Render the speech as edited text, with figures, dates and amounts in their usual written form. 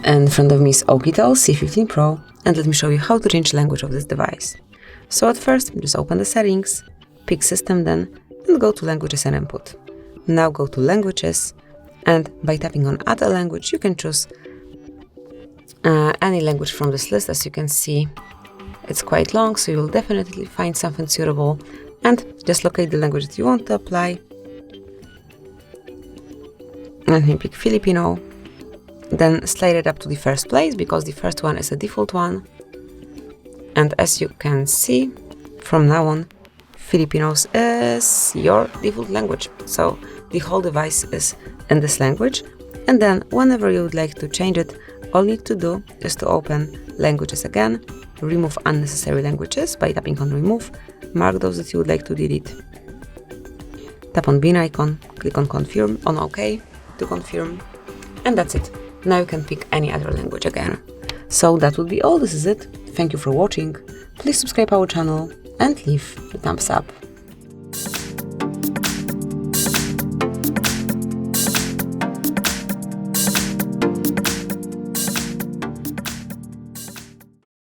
In front of me is OUKITEL C15 Pro, and let me show you how to change the language of this device. So at first, just open the settings, pick System then, and go to Languages and Input. Now go to Languages, and by tapping on Add a Language, you can choose any language from this list. As you can see, it's quite long, so you'll definitely find something suitable, and just locate the language that you want to apply. And here pick Filipino. Then slide it up to the first place, because the first one is a default one. And as you can see, from now on, Filipinos is your default language. So the whole device is in this language. And then whenever you would like to change it, all you need to do is to open Languages again, remove unnecessary languages by tapping on Remove, mark those that you would like to delete. Tap on bin icon, click on Confirm, on OK to confirm, and that's it. Now you can pick any other language again. So that would be all. This is it. Thank you for watching. Please subscribe our channel and leave a thumbs up.